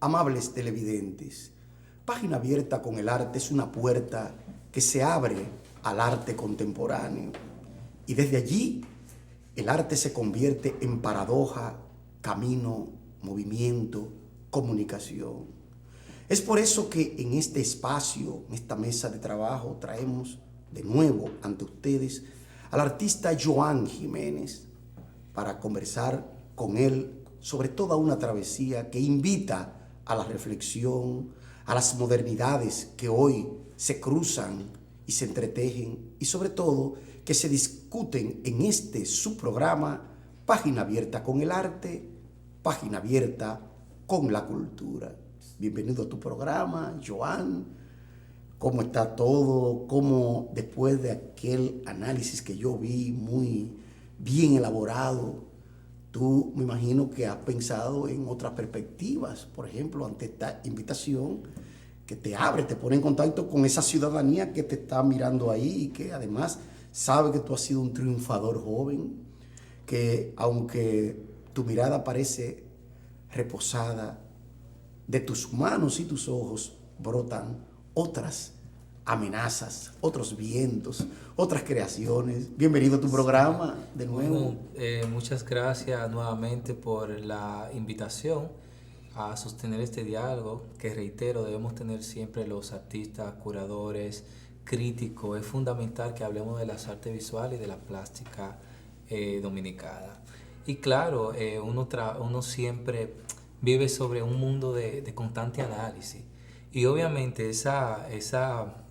Amables televidentes, Página Abierta con el Arte es una puerta que se abre al arte contemporáneo y desde allí el arte se convierte en paradoja, camino, movimiento, comunicación. Es por eso que en este espacio, en esta mesa de trabajo, traemos de nuevo ante ustedes al artista Joan Jiménez para conversar con él sobre toda una travesía que invita a la reflexión, a las modernidades que hoy se cruzan y se entretejen y sobre todo que se discuten en este su programa Página Abierta con el Arte, Página Abierta con la Cultura. Bienvenido a tu programa, Joan. ¿Cómo está todo? ¿Cómo después de aquel análisis que yo vi muy bien elaborado, tú me imagino que has pensado en otras perspectivas, por ejemplo, ante esta invitación que te abre, te pone en contacto con esa ciudadanía que te está mirando ahí y que además sabe que tú has sido un triunfador joven, que aunque tu mirada parece reposada, de tus manos y tus ojos brotan otras amenazas, otros vientos, otras creaciones. Bienvenido a tu programa de nuevo. Bueno, muchas gracias nuevamente por la invitación a sostener este diálogo que, reitero, debemos tener siempre los artistas, curadores, críticos. Es fundamental que hablemos de las artes visuales y de la plástica dominicana. Y claro, uno siempre vive sobre un mundo de constante análisis. Y obviamente esa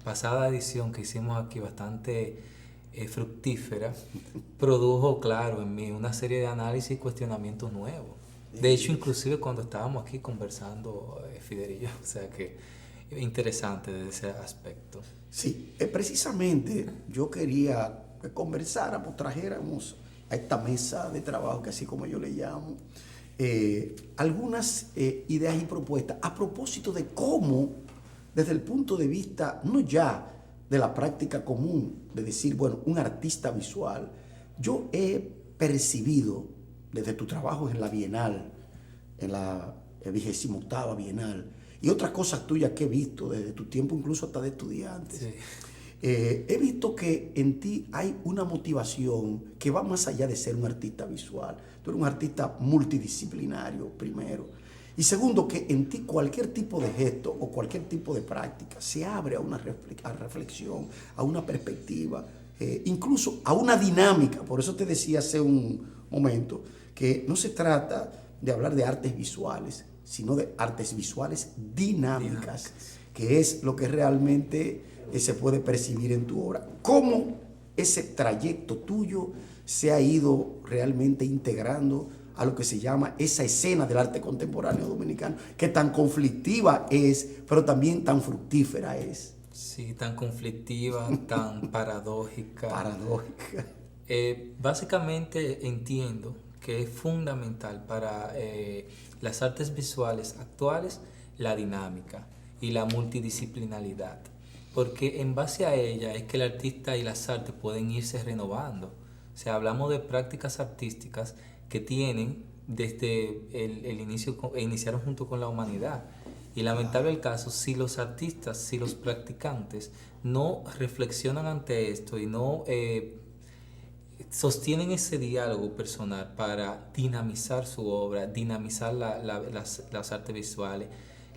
pasada edición que hicimos aquí, bastante fructífera, produjo, claro, en mí una serie de análisis y cuestionamientos nuevos. De hecho, inclusive cuando estábamos aquí conversando, Fidel y yo, o sea que interesante desde ese aspecto. Sí, precisamente yo quería que conversáramos, trajéramos a esta mesa de trabajo, que así como yo le llamo, algunas ideas y propuestas a propósito de cómo, desde el punto de vista no ya de la práctica común, de decir, bueno, un artista visual, yo he percibido desde tu trabajo en la Bienal, en la 28ª Bienal, y otras cosas tuyas que he visto desde tu tiempo, incluso hasta de estudiantes. Sí. He visto que en ti hay una motivación que va más allá de ser un artista visual. Tú eres un artista multidisciplinario, primero. Y segundo, que en ti cualquier tipo de gesto o cualquier tipo de práctica se abre a una reflexión, a una perspectiva, incluso a una dinámica. Por eso te decía hace un momento que no se trata de hablar de artes visuales, sino de artes visuales dinámicas, que es lo que realmente se puede percibir en tu obra. ¿Cómo ese trayecto tuyo se ha ido realmente integrando a lo que se llama esa escena del arte contemporáneo dominicano, que tan conflictiva es, pero también tan fructífera es? Sí, tan conflictiva, tan paradójica. Paradójica. Básicamente entiendo que es fundamental para las artes visuales actuales la dinámica y la multidisciplinaridad, porque en base a ella es que el artista y las artes pueden irse renovando. O sea, hablamos de prácticas artísticas que tienen desde el inicio, iniciaron junto con la humanidad. Y lamentable el caso, si los artistas, si los practicantes no reflexionan ante esto y no sostienen ese diálogo personal para dinamizar su obra, dinamizar las artes visuales,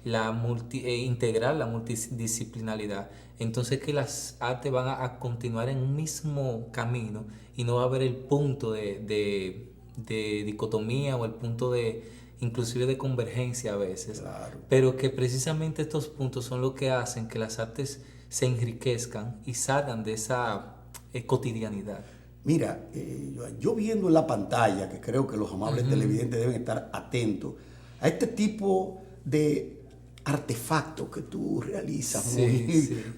integrar la multidisciplinaridad, entonces que las artes van a continuar en un mismo camino y no va a haber el punto de dicotomía o el punto inclusive de convergencia a veces. Claro. Pero que precisamente estos puntos son lo que hacen que las artes se enriquezcan y salgan de esa cotidianidad. Mira, yo viendo en la pantalla, que creo que los amables televidentes deben estar atentos a este tipo de artefactos que tú realizas,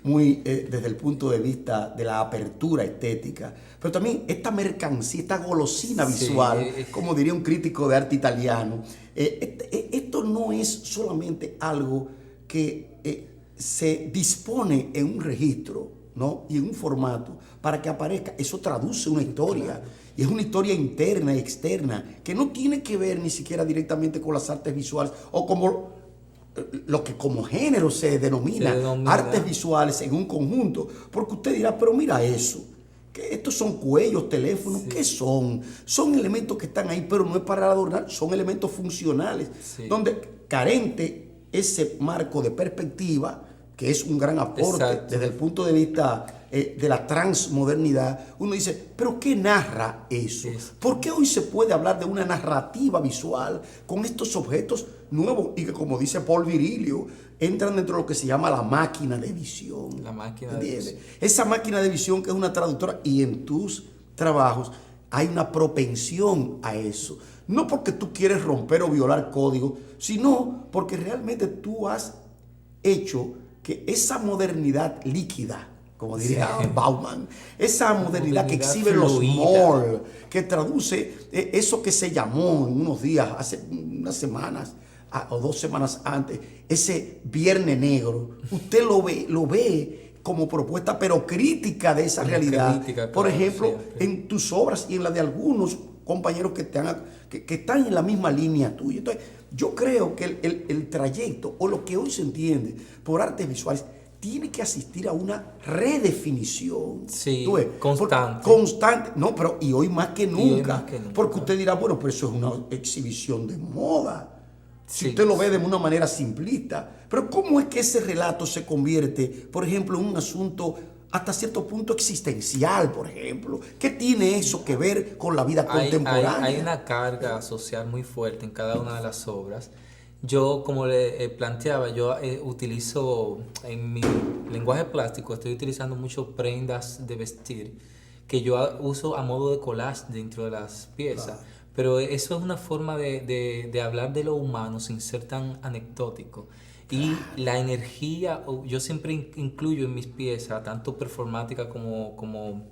muy desde el punto de vista de la apertura estética, pero también esta mercancía, esta golosina visual, como diría un crítico de arte italiano. Esto no es solamente algo que se dispone en un registro, ¿no? Y en un formato para que aparezca. Eso traduce una historia. Claro. Y es una historia interna y externa que no tiene que ver ni siquiera directamente con las artes visuales o como lo que como género se denomina artes visuales en un conjunto, porque usted dirá, pero mira eso, que estos son cuellos, teléfonos, sí. ¿Qué son? Son elementos que están ahí, pero no es para adornar, son elementos funcionales, sí. Donde carente ese marco de perspectiva, que es un gran aporte. Exacto. Desde el punto de vista de la transmodernidad, uno dice, ¿pero qué narra eso? ¿Por qué hoy se puede hablar de una narrativa visual con estos objetos nuevos y que, como dice Paul Virilio, entran dentro de lo que se llama la máquina de visión? La máquina de visión. Esa máquina de visión que es una traductora, y en tus trabajos hay una propensión a eso. No porque tú quieres romper o violar códigos, sino porque realmente tú has hecho que esa modernidad líquida, como diría Bauman, esa modernidad que exhiben los malls, que traduce eso que se llamó en unos días, hace unas semanas o 2 semanas antes, ese viernes negro, usted lo ve como propuesta, pero crítica de esa realidad. Crítica, por ejemplo, siempre. En tus obras y en la de algunos compañeros que están en la misma línea tuya. Entonces, yo creo que el trayecto, o lo que hoy se entiende por artes visuales, tiene que asistir a una redefinición. Sí, constante. Constante. No, pero y hoy más que nunca. Porque usted dirá, bueno, pero eso es una exhibición de moda. Si usted lo ve de una manera simplista. Pero ¿cómo es que ese relato se convierte, por ejemplo, en un asunto hasta cierto punto existencial, por ejemplo? ¿Qué tiene eso que ver con la vida contemporánea? Hay una carga social muy fuerte en cada una de las obras. Yo, como le planteaba, yo utilizo en mi lenguaje plástico, estoy utilizando mucho prendas de vestir que yo uso a modo de collage dentro de las piezas. Claro. Pero eso es una forma de hablar de lo humano sin ser tan anecdótico. Y la energía, yo siempre incluyo en mis piezas, tanto performática como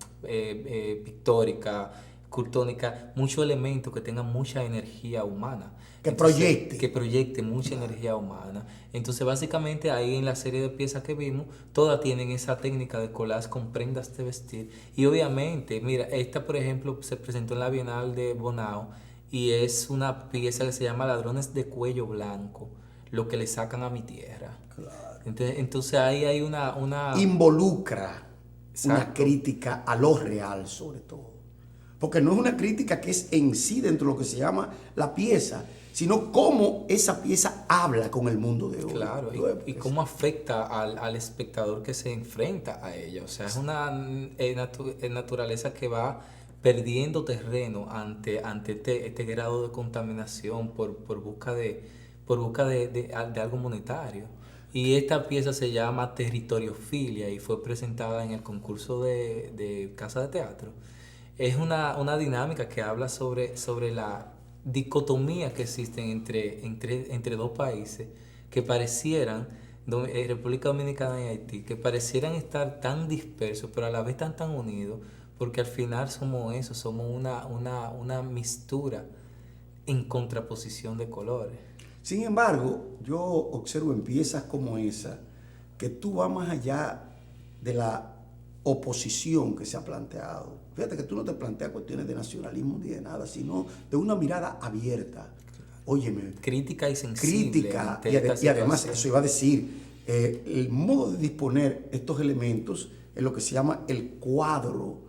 pictórica, escultórica, muchos elementos que tengan mucha energía humana. Que proyecte. Que proyecte mucha energía humana. Entonces, básicamente, ahí en la serie de piezas que vimos, todas tienen esa técnica de collage con prendas de vestir. Y obviamente, mira, esta, por ejemplo, se presentó en la Bienal de Bonao y es una pieza que se llama Ladrones de Cuello Blanco, lo que le sacan a mi tierra. Claro. Entonces ahí hay una... Involucra. Exacto. Una crítica a lo real, sobre todo. Porque no es una crítica que es en sí dentro de lo que se llama la pieza, sino cómo esa pieza habla con el mundo de hoy. Claro, y cómo afecta al espectador que se enfrenta a ella. O sea, es una naturaleza que va perdiendo terreno ante este grado de contaminación por busca de algo monetario. Y esta pieza se llama Territoriofilia y fue presentada en el concurso de Casa de Teatro. Es una dinámica que habla sobre la dicotomía que existen entre dos países que parecieran, República Dominicana y Haití, que parecieran estar tan dispersos, pero a la vez tan unidos, porque al final somos eso, somos una mistura en contraposición de colores. Sin embargo, yo observo en piezas como esa que tú vas más allá de la oposición que se ha planteado. Fíjate que tú no te planteas cuestiones de nacionalismo ni de nada, sino de una mirada abierta. Óyeme. Crítica y sensible. Crítica. Y además, eso iba a decir, el modo de disponer estos elementos es lo que se llama el cuadro,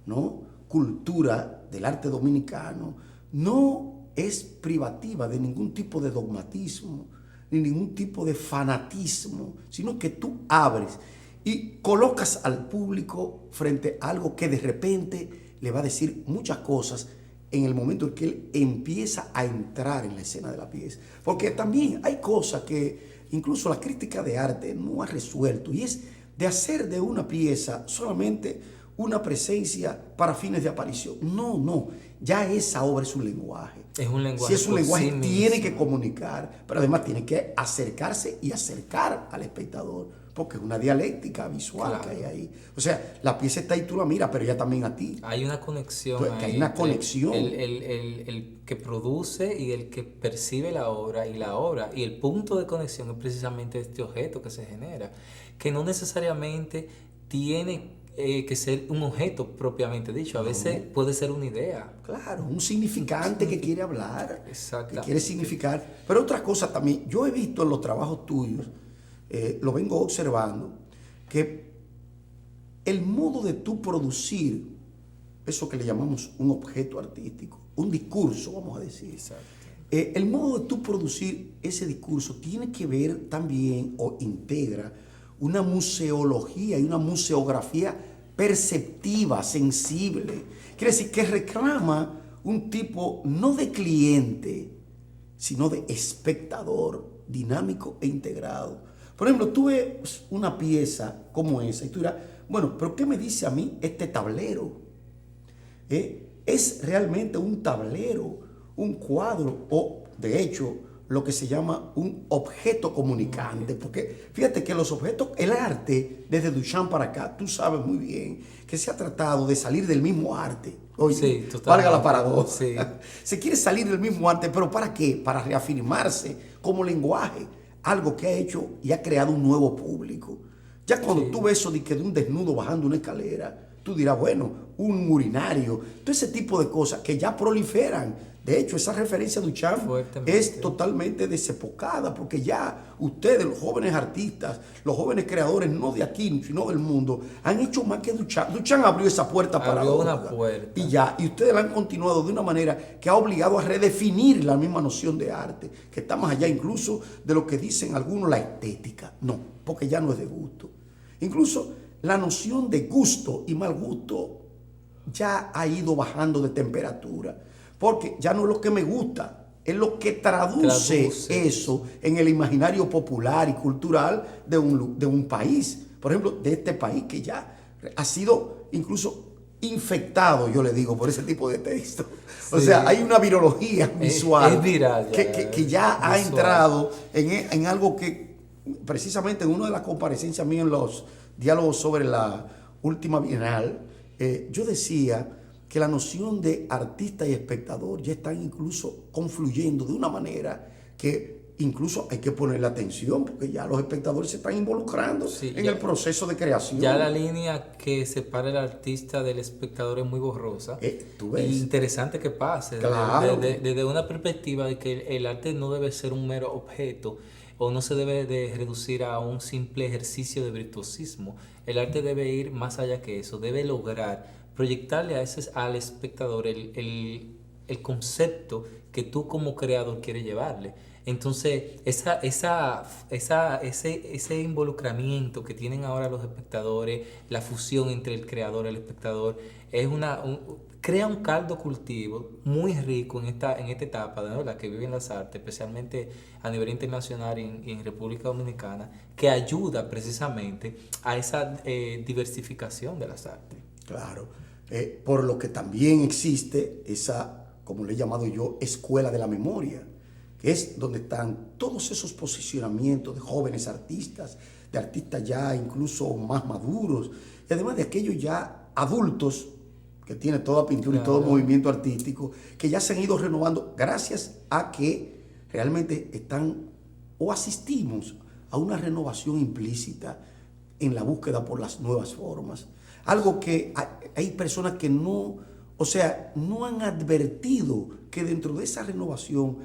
¿no? Cultura del arte dominicano. No es privativa de ningún tipo de dogmatismo, ni ningún tipo de fanatismo, sino que tú abres y colocas al público frente a algo que de repente le va a decir muchas cosas en el momento en que él empieza a entrar en la escena de la pieza. Porque también hay cosas que incluso la crítica de arte no ha resuelto, y es de hacer de una pieza solamente una presencia para fines de aparición. No, ya esa obra es un lenguaje. Es un lenguaje. Si es un lenguaje, tiene que comunicar, pero además tiene que acercarse y acercar al espectador, porque es una dialéctica visual, claro, que hay ahí. O sea, la pieza está ahí, tú la miras, pero ella también a ti. Hay una conexión. Entonces, hay una conexión. El que produce y el que percibe la obra, y el punto de conexión es precisamente este objeto que se genera, que no necesariamente tiene que ser un objeto propiamente dicho. A veces puede ser una idea. Claro, un significante que quiere hablar, que quiere Exactamente. significar. Pero otra cosa también, yo he visto en los trabajos tuyos, lo vengo observando, que el modo de tú producir eso que le llamamos un objeto artístico, un discurso, vamos a decir. Exacto. El modo de tú producir ese discurso tiene que ver también o integra una museología y una museografía perceptiva, sensible. Quiere decir que reclama un tipo no de cliente, sino de espectador dinámico e integrado. Por ejemplo, tú ves una pieza como esa y tú dirás, bueno, pero ¿qué me dice a mí este tablero? Es realmente un tablero, un cuadro o, de hecho, lo que se llama un objeto comunicante. Porque fíjate que los objetos, el arte, desde Duchamp para acá, tú sabes muy bien que se ha tratado de salir del mismo arte. Oye, Sí, valga la totalmente. paradoja. Sí. Se quiere salir del mismo arte, pero ¿para qué? Para reafirmarse como lenguaje, algo que ha hecho y ha creado un nuevo público. Ya cuando tú Sí. ves eso de que de un desnudo bajando una escalera, tú dirás, bueno, un urinario, todo ese tipo de cosas que ya proliferan. De hecho, esa referencia a Duchamp es Fuertemente. totalmente desepocada, porque ya ustedes, los jóvenes artistas, los jóvenes creadores, no de aquí, sino del mundo, han hecho más que Duchamp. Duchamp abrió esa puerta Abrió una paradójica y puerta. ya, y ustedes la han continuado de una manera que ha obligado a redefinir la misma noción de arte, que está más allá incluso de lo que dicen algunos, la estética. No, porque ya no es de gusto. Incluso la noción de gusto y mal gusto ya ha ido bajando de temperatura, porque ya no es lo que me gusta, es lo que traduce Traduce. eso en el imaginario popular y cultural de un país. Por ejemplo, de este país que ya ha sido incluso infectado, yo le digo, por ese tipo de texto. O sea, Sí. hay una virología Es visual viral ya. que ya ha Visual. entrado en algo que precisamente en una de las comparecencias mías en los diálogos sobre la última Bienal, yo decía que la noción de artista y espectador ya están incluso confluyendo de una manera que incluso hay que ponerle atención porque ya los espectadores se están involucrando Sí, en el proceso de creación. ya la línea que separa el artista del espectador es muy borrosa. ¿Tú Y ves? interesante que pase Claro. desde una perspectiva de que el arte no debe ser un mero objeto o no se debe de reducir a un simple ejercicio de virtuosismo. El arte debe ir más allá que eso, debe lograr proyectarle al espectador el concepto que tú como creador quieres llevarle. Entonces, ese involucramiento que tienen ahora los espectadores, la fusión entre el creador y el espectador, crea un caldo cultivo muy rico en esta etapa, ¿no?, la que viven las artes, especialmente a nivel internacional y en República Dominicana, que ayuda precisamente a esa diversificación de las artes. Claro, por lo que también existe esa, como le he llamado yo, escuela de la memoria, que es donde están todos esos posicionamientos de jóvenes artistas, de artistas ya incluso más maduros, y además de aquellos ya adultos, que tiene toda pintura y todo Claro. movimiento artístico, que ya se han ido renovando gracias a que realmente están o asistimos a una renovación implícita en la búsqueda por las nuevas formas. Algo que hay personas que no, o sea, no han advertido que dentro de esa renovación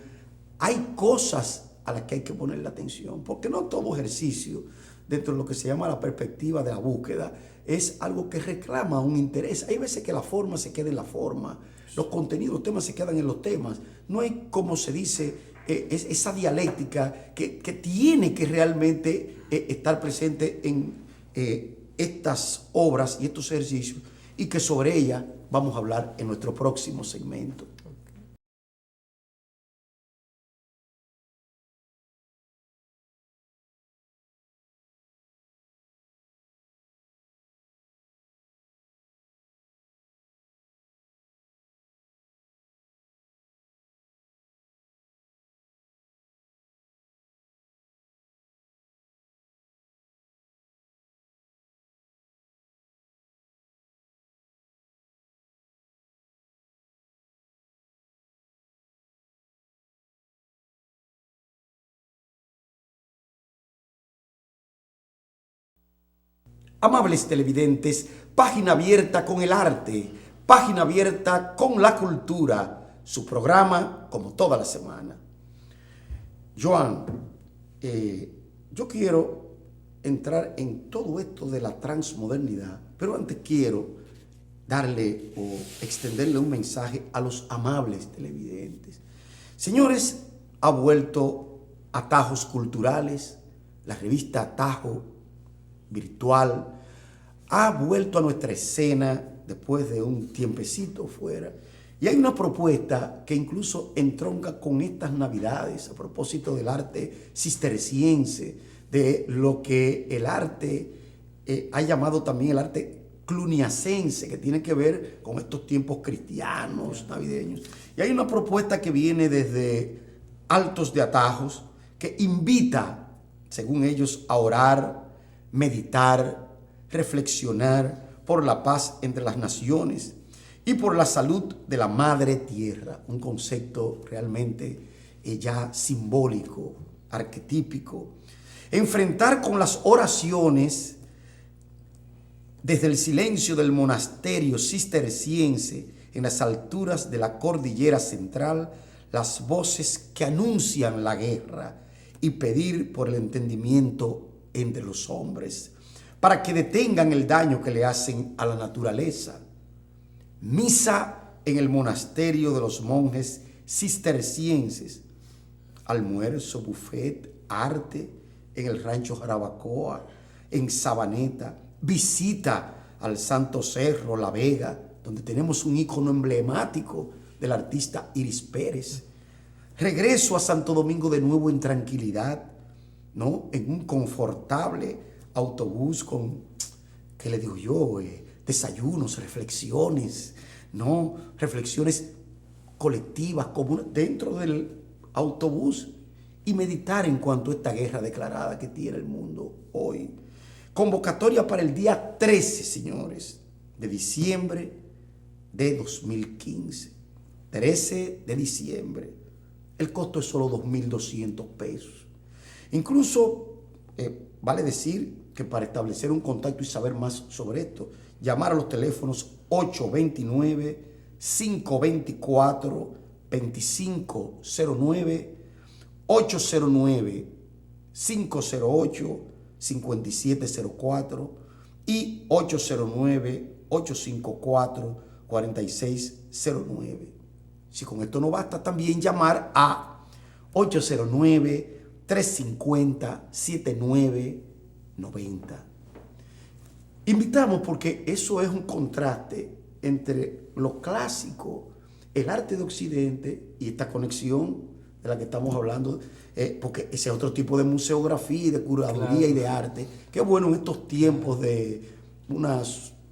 hay cosas a las que hay que ponerle atención, porque no todo ejercicio dentro de lo que se llama la perspectiva de la búsqueda es algo que reclama un interés. Hay veces que la forma se queda en la forma, los contenidos, los temas se quedan en los temas. No hay, como se dice, esa dialéctica que tiene que realmente estar presente en estas obras y estos ejercicios, y que sobre ella vamos a hablar en nuestro próximo segmento. Amables televidentes, Página Abierta con el arte, Página Abierta con la cultura, su programa como toda la semana. Joan, yo quiero entrar en todo esto de la transmodernidad, pero antes quiero darle o extenderle un mensaje a los amables televidentes. Señores, ha vuelto Atajos Culturales, la revista Atajo virtual, ha vuelto a nuestra escena después de un tiempecito fuera. Y hay una propuesta que incluso entronca con estas navidades a propósito del arte cisterciense, de lo que el arte ha llamado también el arte cluniacense, que tiene que ver con estos tiempos cristianos, navideños. Y hay una propuesta que viene desde Altos de Atajos, que invita, según ellos, a orar, meditar, reflexionar por la paz entre las naciones y por la salud de la madre tierra, un concepto realmente ya simbólico, arquetípico. Enfrentar con las oraciones desde el silencio del monasterio cisterciense en las alturas de la cordillera central las voces que anuncian la guerra y pedir por el entendimiento entre los hombres, para que detengan el daño que le hacen a la naturaleza. Misa en el monasterio de los monjes cistercienses. Almuerzo, buffet, arte en el rancho Jarabacoa, en Sabaneta. Visita al Santo Cerro, La Vega, donde tenemos un ícono emblemático del artista Iris Pérez. Regreso a Santo Domingo de nuevo en tranquilidad, ¿no? En un confortable autobús con, ¿qué le digo yo? Desayunos, reflexiones, ¿no? Reflexiones colectivas, comunes, dentro del autobús, y meditar en cuanto a esta guerra declarada que tiene el mundo hoy. Convocatoria para el día 13, señores, de diciembre de 2015. 13 de diciembre. El costo es solo 2.200 pesos. Incluso, vale decir que para establecer un contacto y saber más sobre esto, llamar a los teléfonos 829-524-2509, 809-508-5704 y 809-854-4609. Si con esto no basta, también llamar a 809-350-7990. Invitamos porque eso es un contraste entre lo clásico, el arte de Occidente y esta conexión de la que estamos hablando, porque ese es otro tipo de museografía y de curaduría, claro, y de arte. Qué bueno en estos tiempos de una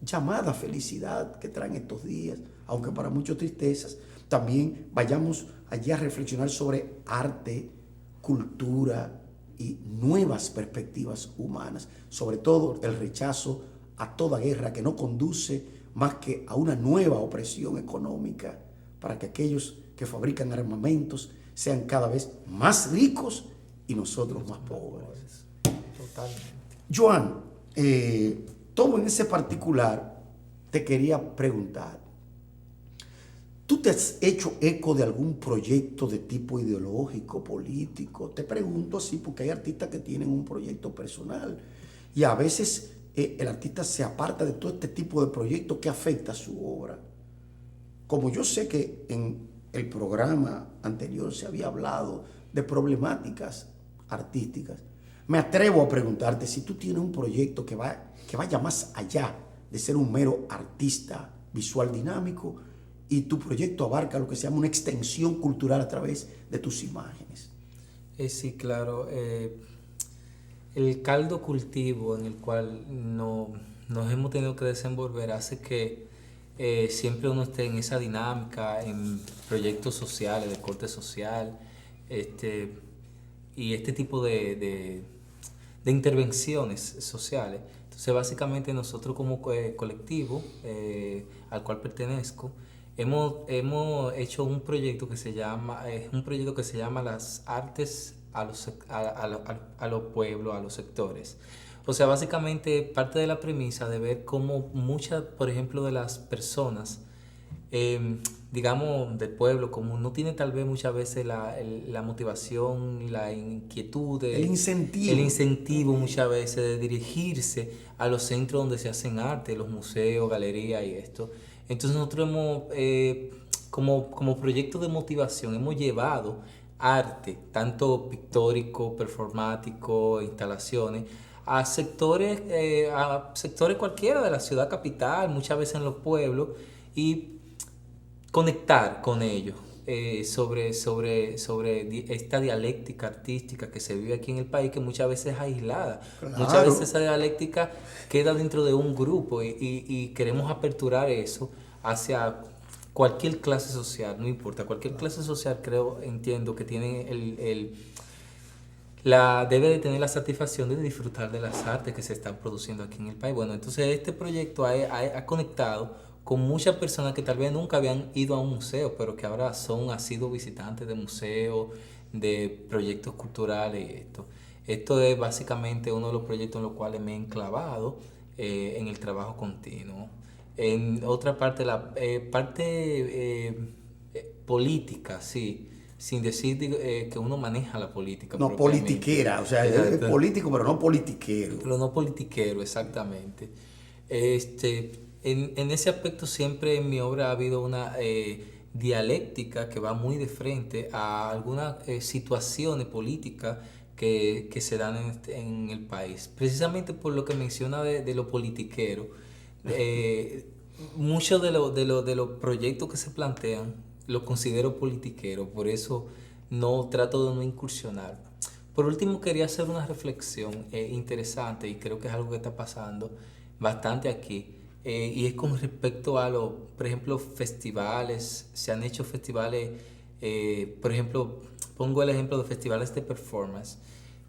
llamada felicidad que traen estos días, aunque para muchos tristezas, también vayamos allí a reflexionar sobre arte, cultura y nuevas perspectivas humanas, sobre todo el rechazo a toda guerra que no conduce más que a una nueva opresión económica, para que aquellos que fabrican armamentos sean cada vez más ricos y nosotros más pobres. Totalmente. Joan, todo en ese particular te quería preguntar, ¿tú te has hecho eco de algún proyecto de tipo ideológico, político? Te pregunto así porque hay artistas que tienen un proyecto personal y a veces el artista se aparta de todo este tipo de proyectos que afecta a su obra. Como yo sé que en el programa anterior se había hablado de problemáticas artísticas, me atrevo a preguntarte si tú tienes un proyecto que vaya más allá de ser un mero artista visual dinámico, y tu proyecto abarca lo que se llama una extensión cultural a través de tus imágenes. Sí, claro. El caldo cultivo en el cual nos hemos tenido que desenvolver hace que siempre uno esté en esa dinámica, en proyectos sociales, de corte social, y este tipo de intervenciones sociales. Entonces, básicamente nosotros como colectivo al cual pertenezco, hemos hecho un proyecto que se llama Las Artes a los pueblos, a los sectores. O sea, básicamente parte de la premisa de ver cómo muchas, por ejemplo, de las personas, digamos, del pueblo común, no tiene tal vez muchas veces la motivación, la inquietud, el incentivo muchas veces de dirigirse a los centros donde se hacen arte, los museos, galerías y esto. Entonces nosotros hemos, como proyecto de motivación, hemos llevado arte, tanto pictórico, performático, instalaciones, a sectores cualquiera de la ciudad capital, muchas veces en los pueblos, y conectar con ellos sobre esta dialéctica artística que se vive aquí en el país, que muchas veces es aislada. Claro. Muchas veces esa dialéctica queda dentro de un grupo y queremos aperturar eso hacia cualquier clase social, no importa, cualquier clase social entiendo que tiene debe de tener la satisfacción de disfrutar de las artes que se están produciendo aquí en el país. Bueno, entonces este proyecto ha conectado con muchas personas que tal vez nunca habían ido a un museo, pero que ahora han sido visitantes de museos, de proyectos culturales y esto. Esto es básicamente uno de los proyectos en los cuales me he enclavado en el trabajo continuo. En otra parte, la parte política, sí, sin decir que uno maneja la política. No politiquera, o sea, es político, pero no politiquero. Pero no politiquero, exactamente. En ese aspecto siempre en mi obra ha habido una dialéctica que va muy de frente a algunas situaciones políticas que se dan en el país. Precisamente por lo que menciona de lo politiquero. Muchos de los proyectos que se plantean los considero politiqueros, por eso trato de no incursionar. Por último, quería hacer una reflexión interesante, y creo que es algo que está pasando bastante aquí, y es con respecto a por ejemplo, festivales. Se han hecho festivales, por ejemplo, pongo el ejemplo de festivales de performance,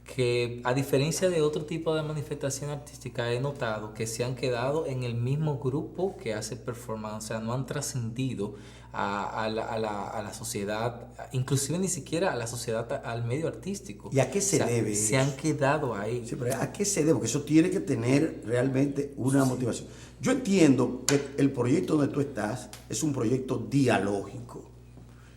que a diferencia de otro tipo de manifestación artística, he notado que se han quedado en el mismo grupo que hace performance, o sea, no han trascendido a la sociedad, inclusive ni siquiera a la sociedad, al medio artístico. ¿Y a qué se debe eso? Se han quedado ahí. Sí, pero ¿a qué se debe? Porque eso tiene que tener realmente una motivación. Yo entiendo que el proyecto donde tú estás es un proyecto dialógico.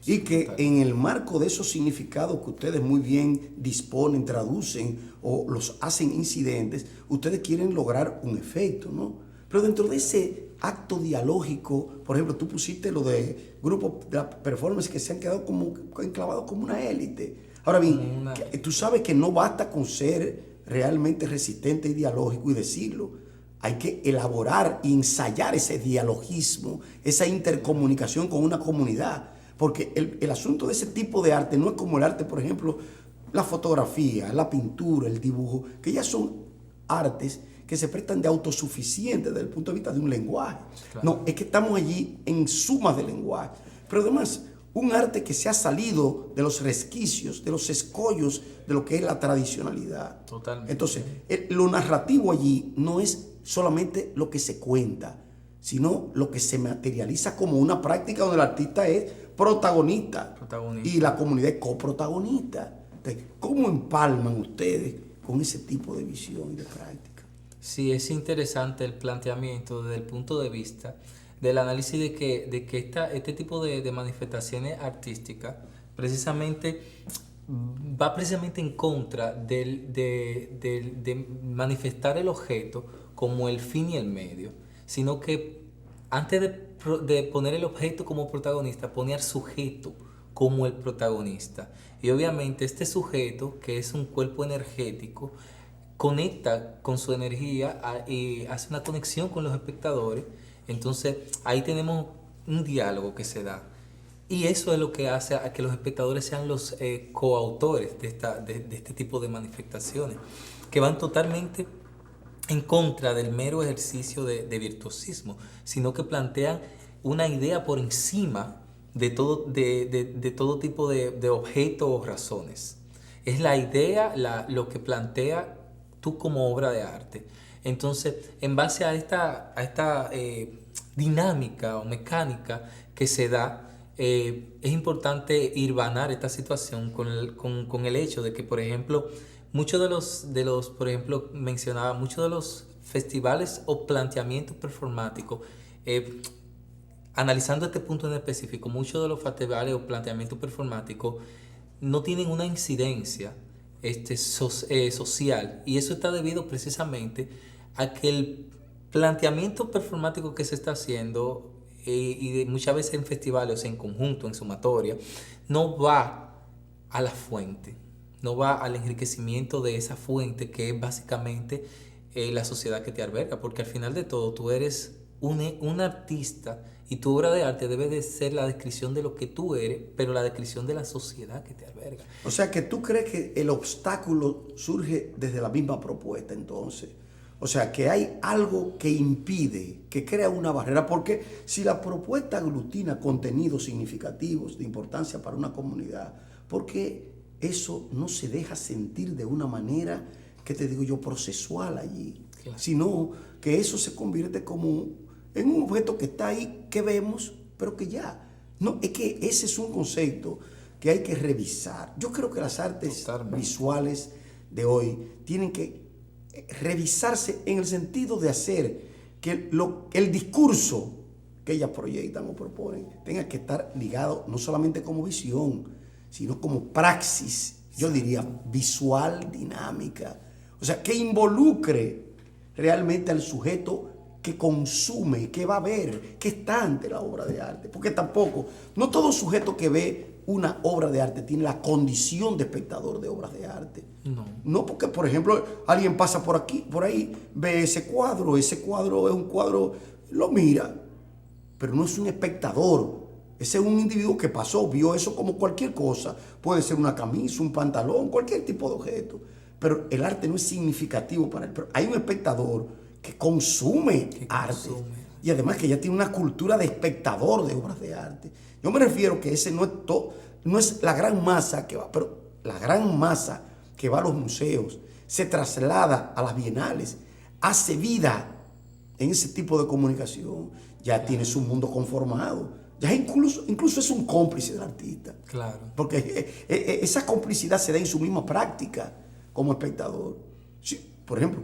Y que en el marco de esos significados que ustedes muy bien disponen, traducen o los hacen incidentes, ustedes quieren lograr un efecto, ¿no? Pero dentro de ese acto dialógico, por ejemplo, tú pusiste lo de grupos de performance que se han quedado como enclavados como una élite. Ahora bien, tú sabes que no basta con ser realmente resistente y dialógico y decirlo. Hay que elaborar e ensayar ese dialogismo, esa intercomunicación con una comunidad. Porque el asunto de ese tipo de arte no es como el arte, por ejemplo, la fotografía, la pintura, el dibujo, que ya son artes que se prestan de autosuficiente desde el punto de vista de un lenguaje. Claro. No, es que estamos allí en sumas de lenguaje. Pero además, un arte que se ha salido de los resquicios, de los escollos de lo que es la tradicionalidad. Totalmente. Entonces, lo narrativo allí no es solamente lo que se cuenta, sino lo que se materializa como una práctica donde el artista es protagonista. Y la comunidad es coprotagonista. Entonces, ¿cómo empalman ustedes con ese tipo de visión y de práctica? Sí, es interesante el planteamiento desde el punto de vista del análisis de que este tipo de manifestaciones artísticas precisamente va precisamente en contra de manifestar el objeto como el fin y el medio, sino que antes de poner el objeto como protagonista, pone al sujeto como el protagonista. Y obviamente este sujeto, que es un cuerpo energético, conecta con su energía y hace una conexión con los espectadores. Entonces ahí tenemos un diálogo que se da. Y eso es lo que hace a que los espectadores sean los coautores de este tipo de manifestaciones, que van totalmente en contra del mero ejercicio de virtuosismo, sino que plantean una idea por encima de todo tipo de objetos o razones. Es la idea lo que plantea tú como obra de arte. Entonces, en base a esta dinámica o mecánica que se da, es importante hirvanar esta situación con el hecho de que, por ejemplo, Muchos por ejemplo, mencionaba, muchos de los festivales o planteamientos performáticos, eh, analizando este punto en específico, muchos de los festivales o planteamientos performáticos no tienen una incidencia social, y eso está debido precisamente a que el planteamiento performático que se está haciendo, muchas veces en festivales, en conjunto, en sumatoria, no va a la fuente, no va al enriquecimiento de esa fuente que es básicamente la sociedad que te alberga, porque al final de todo tú eres un artista y tu obra de arte debe de ser la descripción de lo que tú eres, pero la descripción de la sociedad que te alberga. O sea que tú crees que el obstáculo surge desde la misma propuesta entonces. O sea que hay algo que impide, que crea una barrera, porque si la propuesta aglutina contenidos significativos de importancia para una comunidad, porque eso no se deja sentir de una manera, que te digo yo, procesual allí, Claro. sino que eso se convierte como en un objeto que está ahí, que vemos, pero que ya. No, es que ese es un concepto que hay que revisar. Yo creo que las artes Totalmente. visuales de hoy tienen que revisarse en el sentido de hacer que el discurso que ellas proyectan o proponen tenga que estar ligado no solamente como visión, sino como praxis, yo diría visual, dinámica. O sea, que involucre realmente al sujeto que consume, que va a ver, que está ante la obra de arte. Porque tampoco, no todo sujeto que ve una obra de arte tiene la condición de espectador de obras de arte. No. No porque, por ejemplo, alguien pasa por aquí, por ahí, ve ese cuadro es un cuadro, lo mira, pero no es un espectador. Ese es un individuo que pasó, vio eso como cualquier cosa. Puede ser una camisa, un pantalón, cualquier tipo de objeto. Pero el arte no es significativo para él. Pero hay un espectador que consume arte. Y además que ya tiene una cultura de espectador de obras de arte. Yo me refiero que ese no es la gran masa que va, pero la gran masa que va a los museos, se traslada a las bienales, hace vida en ese tipo de comunicación, ya tiene su mundo conformado. Ya incluso es un cómplice del artista. Claro. Porque esa complicidad se da en su misma práctica como espectador. Sí, por ejemplo,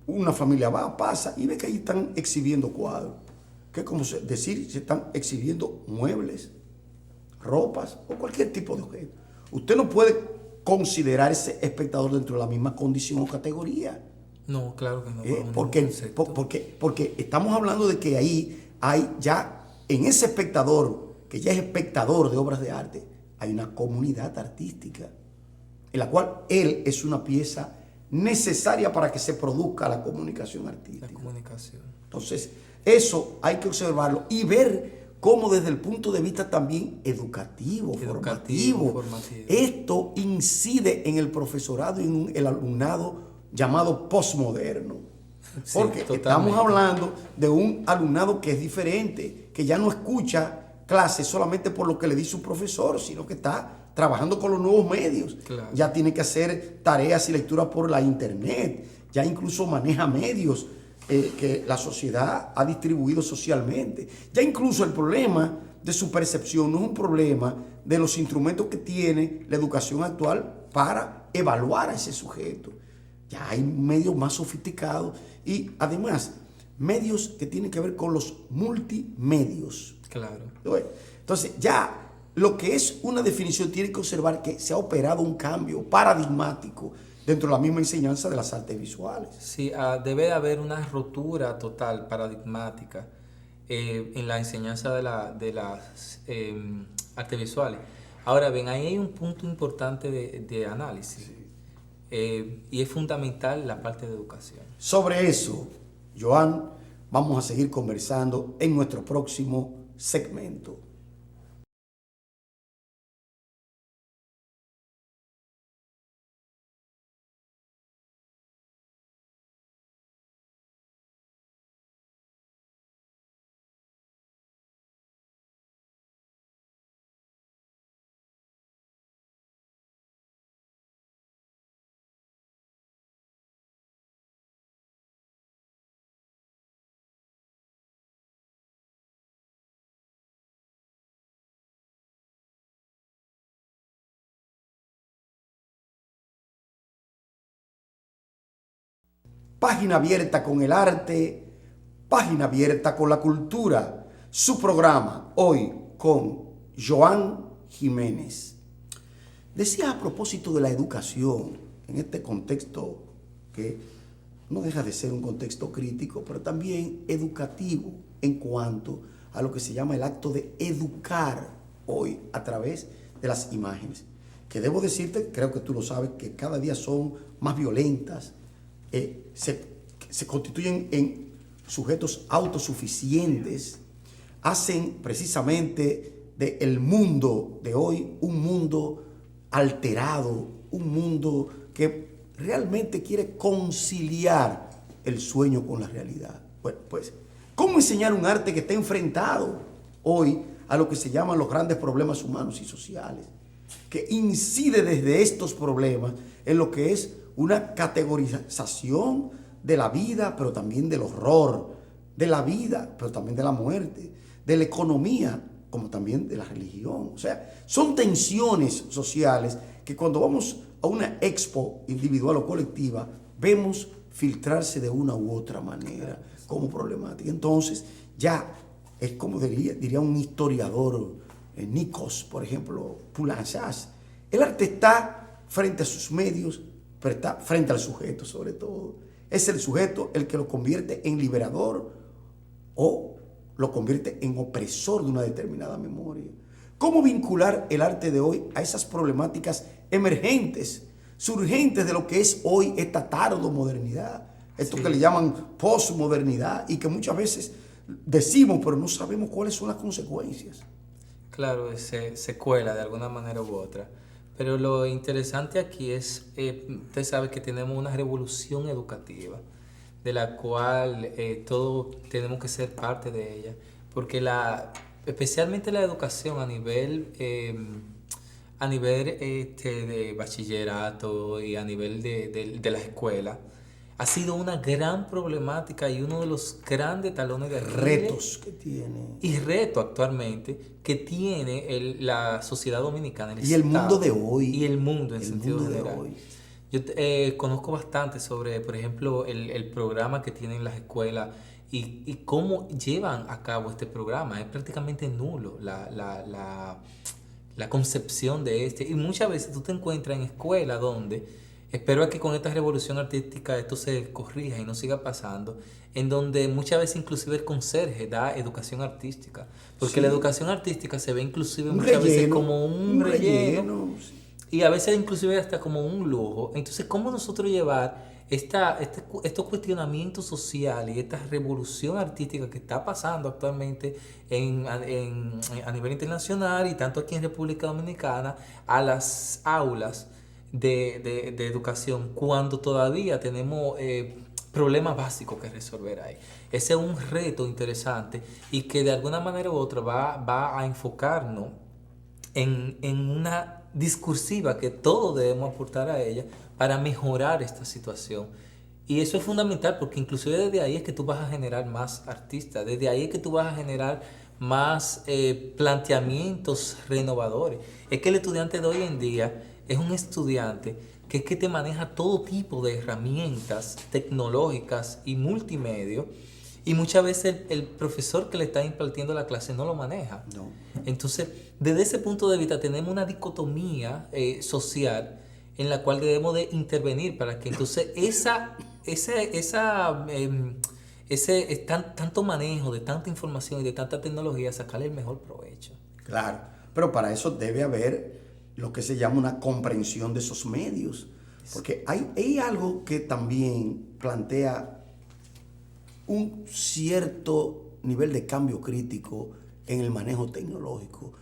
una familia pasa y ve que ahí están exhibiendo cuadros. Que es como decir, se están exhibiendo muebles, ropas o cualquier tipo de objeto. Usted no puede considerar ese espectador dentro de la misma condición o categoría. No, claro que no. Porque estamos hablando de que ahí hay ya, en ese espectador, que ya es espectador de obras de arte, hay una comunidad artística, en la cual él es una pieza necesaria para que se produzca la comunicación artística. La comunicación. Entonces, eso hay que observarlo y ver cómo desde el punto de vista también formativo, esto incide en el profesorado y en el alumnado llamado postmoderno. Porque estamos hablando de un alumnado que es diferente, que ya no escucha clases solamente por lo que le dice un profesor, sino que está trabajando con los nuevos medios. Claro. Ya tiene que hacer tareas y lecturas por la internet, ya incluso maneja medios que la sociedad ha distribuido socialmente. Ya incluso el problema de su percepción no es un problema de los instrumentos que tiene la educación actual para evaluar a ese sujeto. Ya hay medios más sofisticados y además medios que tienen que ver con los multimedios. Claro. Entonces ya lo que es una definición tiene que observar que se ha operado un cambio paradigmático dentro de la misma enseñanza de las artes visuales. Sí, debe haber una rotura total, paradigmática, en la enseñanza de las artes visuales. Ahora bien, ahí hay un punto importante de análisis. Sí. Y es fundamental la parte de educación. Sobre eso, Joan, vamos a seguir conversando en nuestro próximo segmento. Página abierta con el arte, página abierta con la cultura. Su programa hoy con Joan Jiménez. Decía a propósito de la educación, en este contexto que no deja de ser un contexto crítico, pero también educativo en cuanto a lo que se llama el acto de educar hoy a través de las imágenes. Que debo decirte, creo que tú lo sabes, que cada día son más violentas, se constituyen en sujetos autosuficientes, hacen precisamente del mundo de hoy un mundo alterado, un mundo que realmente quiere conciliar el sueño con la realidad. Bueno, pues, ¿cómo enseñar un arte que está enfrentado hoy a lo que se llaman los grandes problemas humanos y sociales? Que incide desde estos problemas en lo que es una categorización de la vida, pero también del horror, de la vida, pero también de la muerte, de la economía, como también de la religión. O sea, son tensiones sociales que cuando vamos a una expo individual o colectiva, vemos filtrarse de una u otra manera como problemática. Entonces, ya es como diría un historiador, Nikos, por ejemplo, Poulanchas, el arte está frente a sus medios, pero está frente al sujeto sobre todo. Es el sujeto el que lo convierte en liberador o lo convierte en opresor de una determinada memoria. ¿Cómo vincular el arte de hoy a esas problemáticas emergentes, surgentes de lo que es hoy esta tardomodernidad? Esto que le llaman posmodernidad y que muchas veces decimos, pero no sabemos cuáles son las consecuencias. Claro, se cuela de alguna manera u otra. Pero lo interesante aquí es, usted sabe que tenemos una revolución educativa, de la cual todos tenemos que ser parte de ella, porque especialmente la educación a nivel de bachillerato y a nivel de la escuela, ha sido una gran problemática y uno de los grandes talones de retos que tiene. Y reto actualmente que tiene la sociedad dominicana. Y el mundo de hoy. Y el mundo en sentido general. Yo conozco bastante sobre, por ejemplo, el programa que tienen las escuelas y cómo llevan a cabo este programa. Es prácticamente nulo la concepción de este. Y muchas veces tú te encuentras en escuelas donde, espero que con esta revolución artística esto se corrija y no siga pasando, en donde muchas veces inclusive el conserje da educación artística, porque la educación artística se ve inclusive muchas veces como un relleno y a veces inclusive hasta como un lujo. Entonces, ¿cómo nosotros llevar estos cuestionamientos sociales y esta revolución artística que está pasando actualmente a nivel internacional y tanto aquí en República Dominicana a las aulas de educación cuando todavía tenemos problemas básicos que resolver ahí? Ese es un reto interesante y que de alguna manera u otra va a enfocarnos en una discursiva que todos debemos aportar a ella para mejorar esta situación. Y eso es fundamental porque inclusive desde ahí es que tú vas a generar más artistas, desde ahí es que tú vas a generar más planteamientos renovadores. Es que el estudiante de hoy en día es un estudiante que es que te maneja todo tipo de herramientas tecnológicas y multimedia, y muchas veces el profesor que le está impartiendo la clase no lo maneja. No. Entonces, desde ese punto de vista tenemos una dicotomía social en la cual debemos de intervenir para que entonces tanto manejo de tanta información y de tanta tecnología sacarle el mejor provecho. Claro, pero para eso debe haber lo que se llama una comprensión de esos medios, porque hay algo que también plantea un cierto nivel de cambio crítico en el manejo tecnológico.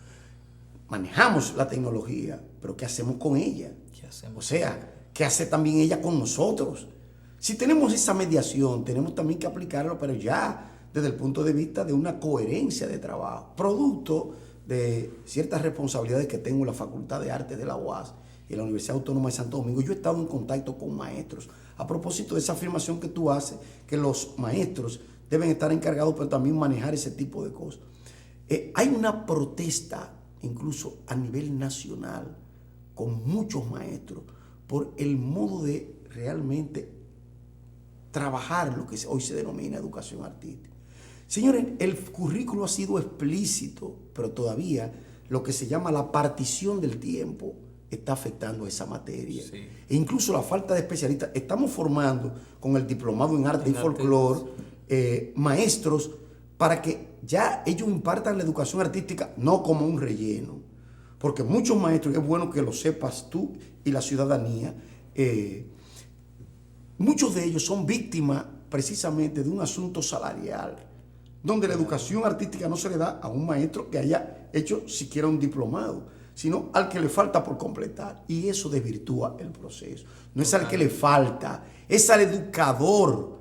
Manejamos la tecnología, pero ¿qué hacemos con ella? O sea, ¿qué hace también ella con nosotros? Si tenemos esa mediación, tenemos también que aplicarlo, pero ya desde el punto de vista de una coherencia de trabajo, producto de ciertas responsabilidades que tengo en la Facultad de Artes de la UAS y en la Universidad Autónoma de Santo Domingo. Yo he estado en contacto con maestros a propósito de esa afirmación que tú haces, que los maestros deben estar encargados, pero también manejar ese tipo de cosas. Hay una protesta, incluso a nivel nacional, con muchos maestros, por el modo de realmente trabajar lo que hoy se denomina educación artística. Señores, el currículo ha sido explícito, pero todavía lo que se llama la partición del tiempo está afectando esa materia. Sí. E incluso la falta de especialistas. Estamos formando con el diplomado en arte y folclore maestros para que ya ellos impartan la educación artística no como un relleno. Porque muchos maestros, es bueno que lo sepas tú y la ciudadanía, muchos de ellos son víctimas precisamente de un asunto salarial, donde la educación artística no se le da a un maestro que haya hecho siquiera un diplomado, sino al que le falta por completar. Y eso desvirtúa el proceso. No es al que le falta, es al educador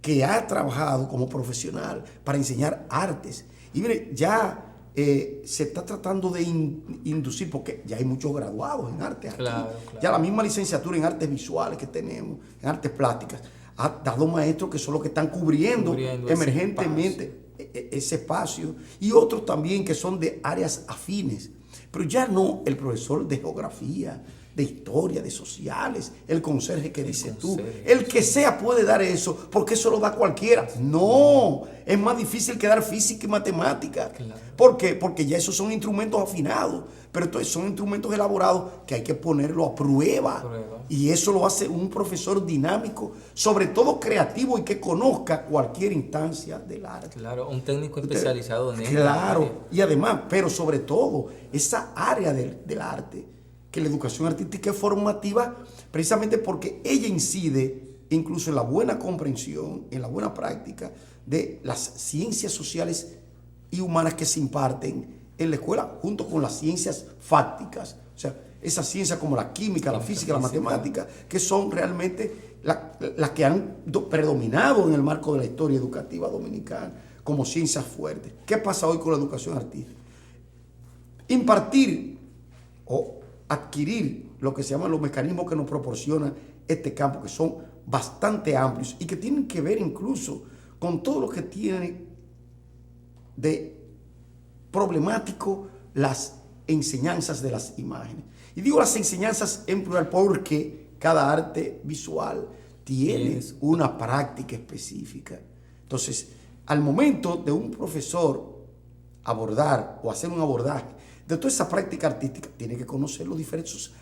que ha trabajado como profesional para enseñar artes. Y mire, ya se está tratando de inducir, porque ya hay muchos graduados en artes aquí. Claro. Ya la misma licenciatura en artes visuales que tenemos, en artes plásticas, ha dado maestros que son los que están cubriendo emergentemente ese espacio, y otros también que son de áreas afines, pero ya no el profesor de geografía, de historia, de sociales, el conserje que dices tú, el que sea puede dar eso, porque eso lo da cualquiera. No, es más difícil que dar física y matemática. Claro. ¿Por qué? Porque ya esos son instrumentos afinados, pero entonces son instrumentos elaborados que hay que ponerlo a prueba. Y eso lo hace un profesor dinámico, sobre todo creativo y que conozca cualquier instancia del arte. Claro, un técnico especializado en eso. Claro, y además, pero sobre todo, esa área del arte, que la educación artística es formativa precisamente porque ella incide incluso en la buena comprensión, en la buena práctica de las ciencias sociales y humanas que se imparten en la escuela, junto con las ciencias fácticas. O sea, esas ciencias como la química, la física, la matemática, que son realmente las que han predominado en el marco de la historia educativa dominicana como ciencias fuertes. ¿Qué pasa hoy con la educación artística? Impartir o adquirir lo que se llaman los mecanismos que nos proporciona este campo, que son bastante amplios y que tienen que ver incluso con todo lo que tiene de problemático las enseñanzas de las imágenes. Y digo las enseñanzas en plural porque cada arte visual tiene una práctica específica. Entonces, al momento de un profesor abordar o hacer un abordaje de toda esa práctica artística, tiene que conocer los diversos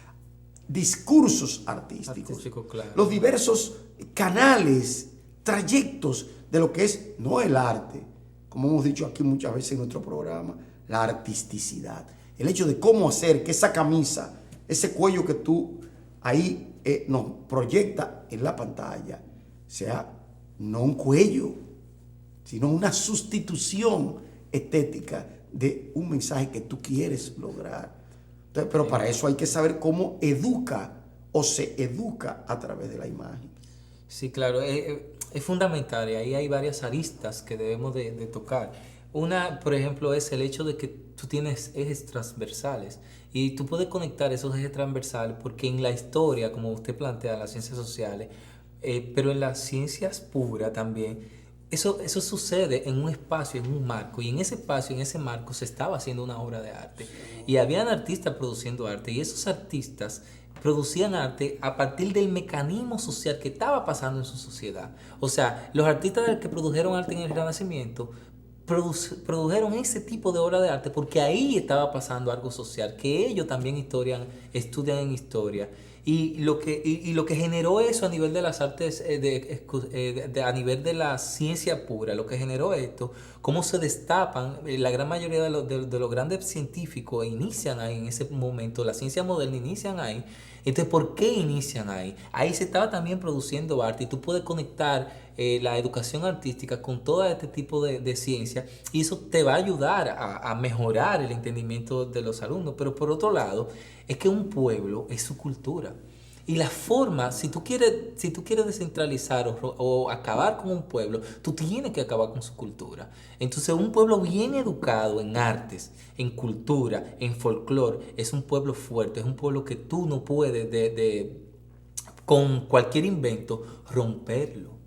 discursos artísticos, claro, los diversos canales, trayectos de lo que es, no el arte, como hemos dicho aquí muchas veces en nuestro programa, la artisticidad. El hecho de cómo hacer que esa camisa, ese cuello que tú ahí nos proyecta en la pantalla, sea no un cuello, sino una sustitución estética de un mensaje que tú quieres lograr. Entonces, pero para eso hay que saber cómo educa o se educa a través de la imagen. Sí, claro, es fundamental y ahí hay varias aristas que debemos de tocar. Una, por ejemplo, es el hecho de que tú tienes ejes transversales y tú puedes conectar esos ejes transversales porque en la historia, como usted plantea, las ciencias sociales, pero en las ciencias puras también, eso sucede en un espacio, en un marco, y en ese espacio, en ese marco se estaba haciendo una obra de arte y habían artistas produciendo arte y esos artistas producían arte a partir del mecanismo social que estaba pasando en su sociedad. O sea, los artistas que produjeron arte en el Renacimiento produjeron ese tipo de obra de arte porque ahí estaba pasando algo social que ellos también estudian en historia. Y lo que generó eso a nivel de las artes, a nivel de la ciencia pura, lo que generó esto, cómo se destapan, la gran mayoría de los grandes científicos inician ahí en ese momento, la ciencia moderna inician ahí. Entonces, ¿por qué inician ahí? Ahí se estaba también produciendo arte y tú puedes conectar la educación artística con todo este tipo de ciencia y eso te va a ayudar a mejorar el entendimiento de los alumnos. Pero por otro lado, es que un pueblo es su cultura. Y la forma, si tú quieres descentralizar o acabar con un pueblo, tú tienes que acabar con su cultura. Entonces, un pueblo bien educado en artes, en cultura, en folclore, es un pueblo fuerte, es un pueblo que tú no puedes con cualquier invento romperlo.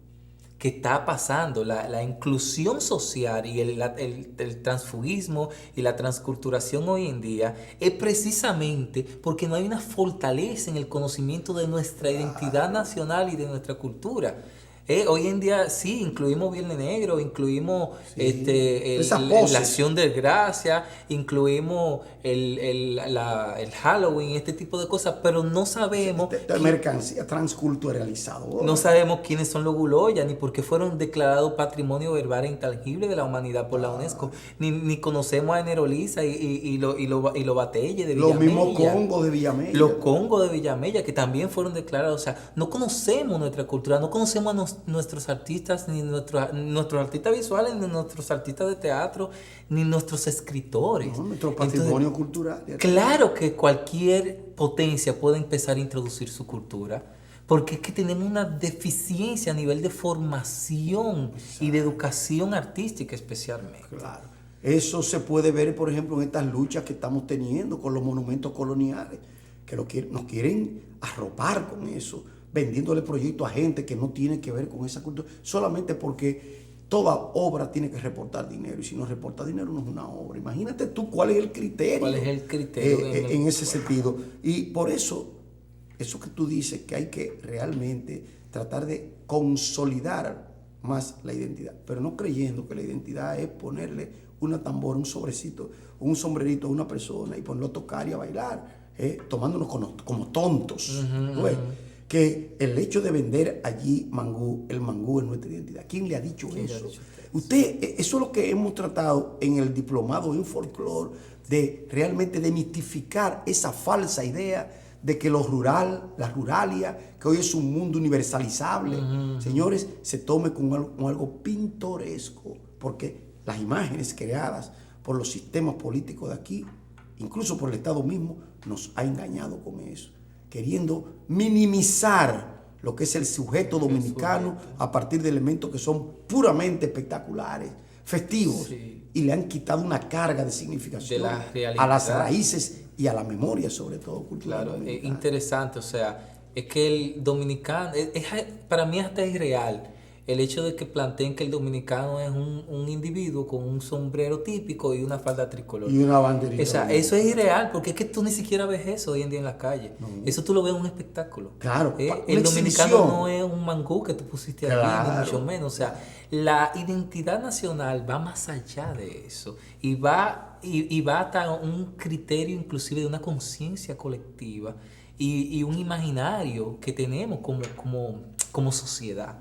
Que está pasando, la inclusión social y el transfugismo y la transculturación hoy en día es precisamente porque no hay una fortaleza en el conocimiento de nuestra identidad nacional y de nuestra cultura. Hoy en día sí, incluimos Viernes Negro, incluimos Sí. la Poses. Acción de Gracia, incluimos el Halloween, este tipo de cosas, pero no sabemos De mercancía transculturalizado. no sabemos quiénes son los Guloya, ni por qué fueron declarados Patrimonio Verbal e Intangible de la Humanidad por la UNESCO, ni conocemos a Enerolisa y lo Batelle de Los mismos Villamella. congos de Villamella. Los Congos de Villamella, que también fueron declarados. O sea, no conocemos nuestra cultura, no conocemos a nuestros artistas, ni nuestros artistas visuales, ni nuestros artistas de teatro, ni nuestros escritores. No, nuestro patrimonio cultural. Claro que cualquier potencia puede empezar a introducir su cultura, porque es que tenemos una deficiencia a nivel de formación y de educación artística especialmente. Claro. Eso se puede ver, por ejemplo, en estas luchas que estamos teniendo con los monumentos coloniales, que nos quieren arropar con eso, vendiéndole proyectos a gente que no tiene que ver con esa cultura, solamente porque toda obra tiene que reportar dinero, y si no reporta dinero no es una obra. Imagínate tú cuál es el criterio. ¿Cuál es el criterio en ese sentido? Y por eso que tú dices, que hay que realmente tratar de consolidar más la identidad, pero no creyendo que la identidad es ponerle una tambora, un sobrecito, un sombrerito a una persona y ponerlo a tocar y a bailar, tomándonos como tontos. ¿Ves? Que el hecho de vender allí mangú, el mangú es nuestra identidad. ¿Quién le ha dicho eso? Eso es lo que hemos tratado en el diplomado en folclore, de realmente demitificar esa falsa idea de que lo rural, la ruralia, que hoy es un mundo universalizable, señores, se tome como algo pintoresco, porque las imágenes creadas por los sistemas políticos de aquí, incluso por el Estado mismo, nos ha engañado con eso, queriendo minimizar lo que es el sujeto dominicano a partir de elementos que son puramente espectaculares, festivos, y le han quitado una carga de significación a las raíces y a la memoria, sobre todo cultural. Claro, es interesante, o sea, es que el dominicano, para mí hasta es irreal el hecho de que planteen que el dominicano es un individuo con un sombrero típico y una falda tricolor. Y una banderita. O sea, eso es irreal, porque es que tú ni siquiera ves eso hoy en día en la calle. No. Eso tú lo ves en un espectáculo. Claro. El dominicano no es un mangú que tú pusiste ahí, ni mucho menos. O sea, la identidad nacional va más allá de eso. Y va hasta un criterio inclusive de una conciencia colectiva y un imaginario que tenemos como sociedad.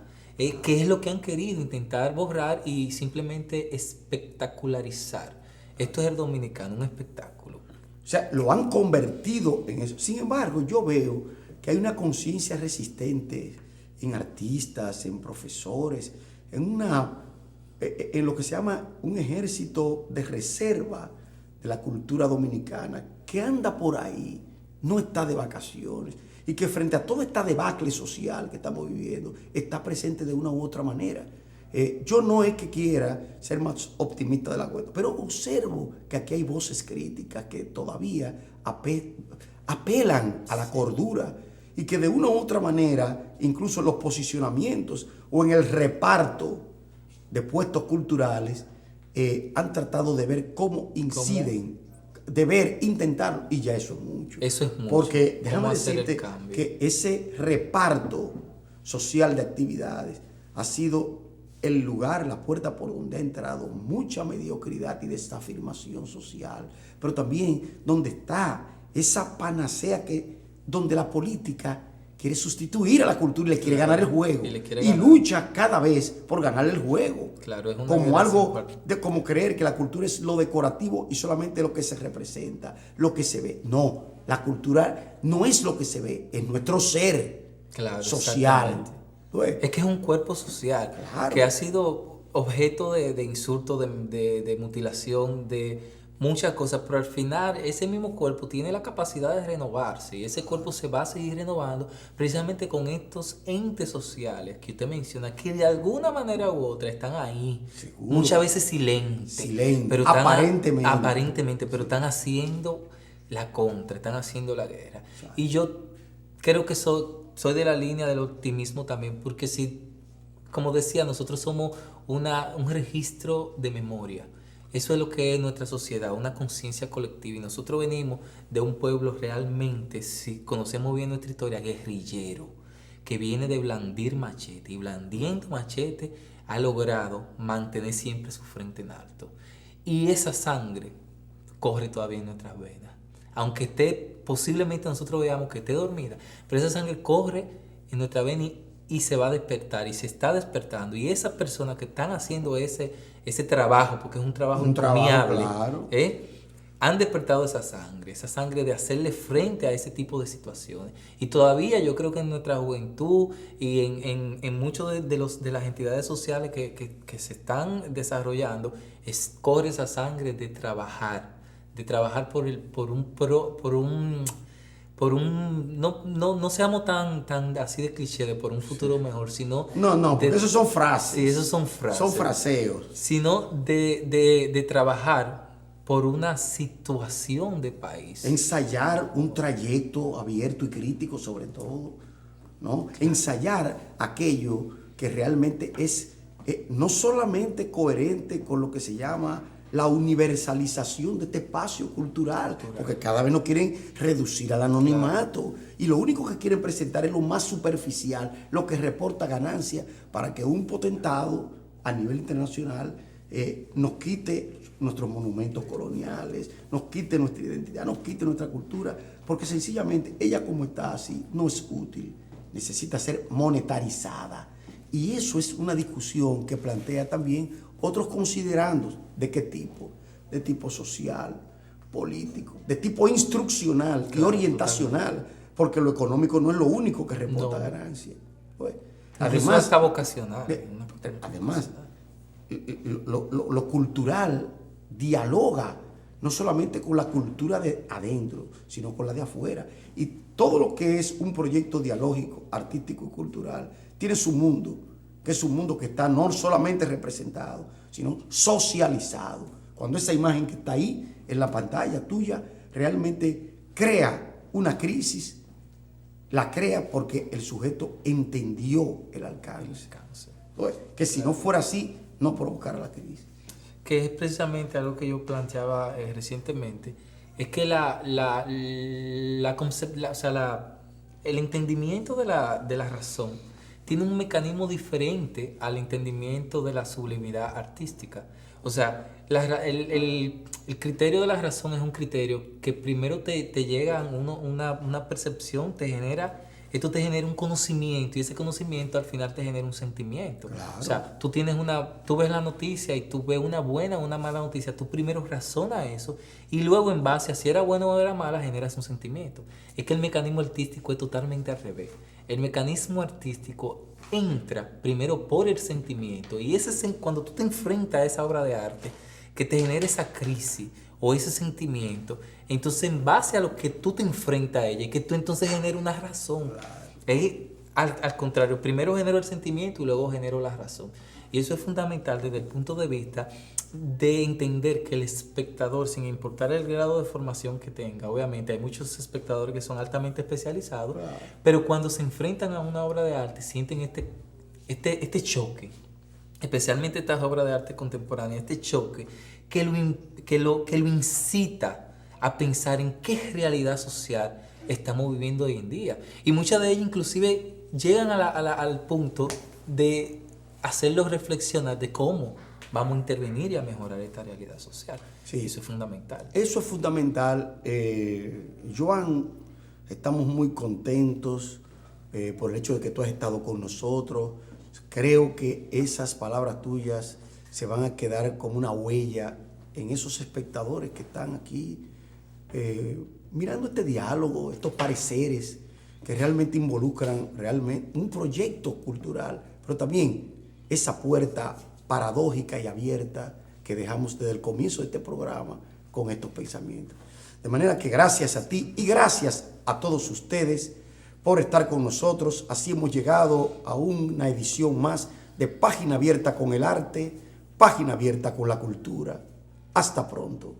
¿Qué es lo que han querido? Intentar borrar y simplemente espectacularizar. Esto es el dominicano, un espectáculo. O sea, lo han convertido en eso. Sin embargo, yo veo que hay una conciencia resistente en artistas, en profesores, en lo que se llama un ejército de reserva de la cultura dominicana, que anda por ahí, no está de vacaciones, y que frente a toda esta debacle social que estamos viviendo, está presente de una u otra manera. Yo no es que quiera ser más optimista de la cuenta, pero observo que aquí hay voces críticas que todavía apelan a la cordura, y que de una u otra manera, incluso en los posicionamientos o en el reparto de puestos culturales, han tratado de ver cómo inciden, intentarlo, y ya eso es mucho. Eso es mucho. Porque déjame decirte que ese reparto social de actividades ha sido el lugar, la puerta por donde ha entrado mucha mediocridad y desafirmación social, pero también donde está esa panacea donde la política quiere sustituir a la cultura y le quiere ganar el juego. Y lucha cada vez por ganar el juego. Claro, es una como algo como creer que la cultura es lo decorativo y solamente lo que se representa, lo que se ve. No, la cultura no es lo que se ve, es nuestro ser social. Es que es un cuerpo social que ha sido objeto de insulto, de mutilación, de muchas cosas, pero al final ese mismo cuerpo tiene la capacidad de renovarse, y ese cuerpo se va a seguir renovando precisamente con estos entes sociales que usted menciona, que de alguna manera u otra están ahí. Seguro. Muchas veces silentes, pero aparentemente, pero están haciendo la contra, están haciendo la guerra. Y yo creo que soy de la línea del optimismo también, porque si, como decía, nosotros somos un registro de memoria. Eso es lo que es nuestra sociedad, una conciencia colectiva. Y nosotros venimos de un pueblo realmente, si conocemos bien nuestra historia, guerrillero, que viene de blandir machete, y blandiendo machete ha logrado mantener siempre su frente en alto. Y esa sangre corre todavía en nuestras venas. Aunque esté, posiblemente nosotros veamos que esté dormida, pero esa sangre corre en nuestra vena y se va a despertar, y se está despertando. Y esas personas que están haciendo ese trabajo, porque es un trabajo encomiable, claro. Han despertado esa sangre de hacerle frente a ese tipo de situaciones. Y todavía yo creo que en nuestra juventud y en muchos de las entidades sociales que se están desarrollando, corre esa sangre de trabajar no seamos tan así de cliché, por un futuro mejor, sino... No, porque esos son frases. Sí, esos son frases. Son fraseos. Sino de trabajar por una situación de país. Ensayar un trayecto abierto y crítico sobre todo, ¿no? Ensayar aquello que realmente es no solamente coherente con lo que se llama la universalización de este espacio cultural, porque cada vez nos quieren reducir al anonimato, y lo único que quieren presentar es lo más superficial, lo que reporta ganancia, para que un potentado a nivel internacional nos quite nuestros monumentos coloniales, nos quite nuestra identidad, nos quite nuestra cultura, porque sencillamente ella como está así no es útil, necesita ser monetarizada. Y eso es una discusión que plantea también otros considerandos. ¿De qué tipo? De tipo social, político, de tipo instruccional y orientacional, porque lo económico no es lo único que reporta ganancia. Pues, además, está vocacional. Además, lo cultural dialoga no solamente con la cultura de adentro, sino con la de afuera. Y todo lo que es un proyecto dialógico, artístico y cultural, tiene su mundo, que es un mundo que está no solamente representado, sino socializado. Cuando esa imagen que está ahí en la pantalla tuya realmente crea una crisis, la crea porque el sujeto entendió el alcance. Entonces, que si no fuera así, no provocara la crisis. Que es precisamente algo que yo planteaba recientemente, es que el entendimiento de la razón tiene un mecanismo diferente al entendimiento de la sublimidad artística. O sea, el criterio de la razón es un criterio que primero te llega a una percepción, esto te genera un conocimiento, y ese conocimiento al final te genera un sentimiento. Claro. O sea, tú ves la noticia y tú ves una buena o una mala noticia, tú primero razonas eso y luego en base a si era buena o era mala generas un sentimiento. Es que el mecanismo artístico es totalmente al revés. El mecanismo artístico entra primero por el sentimiento, y cuando tú te enfrentas a esa obra de arte que te genera esa crisis o ese sentimiento, entonces en base a lo que tú te enfrentas a ella, y que tú entonces generas una razón. Al contrario, primero genero el sentimiento y luego genero la razón. Y eso es fundamental desde el punto de vista de entender que el espectador, sin importar el grado de formación que tenga, obviamente hay muchos espectadores que son altamente especializados, pero cuando se enfrentan a una obra de arte sienten este choque, especialmente estas obras de arte contemporánea, este choque que lo incita a pensar en qué realidad social estamos viviendo hoy en día. Y muchas de ellas inclusive llegan al punto de hacerlos reflexionar de cómo vamos a intervenir y a mejorar esta realidad social. Sí. Eso es fundamental. Eso es fundamental. Joan, estamos muy contentos por el hecho de que tú has estado con nosotros. Creo que esas palabras tuyas se van a quedar como una huella en esos espectadores que están aquí mirando este diálogo, estos pareceres que realmente involucran un proyecto cultural, pero también esa puerta paradójica y abierta que dejamos desde el comienzo de este programa con estos pensamientos. De manera que gracias a ti y gracias a todos ustedes por estar con nosotros. Así hemos llegado a una edición más de Página Abierta con el Arte, Página Abierta con la Cultura. Hasta pronto.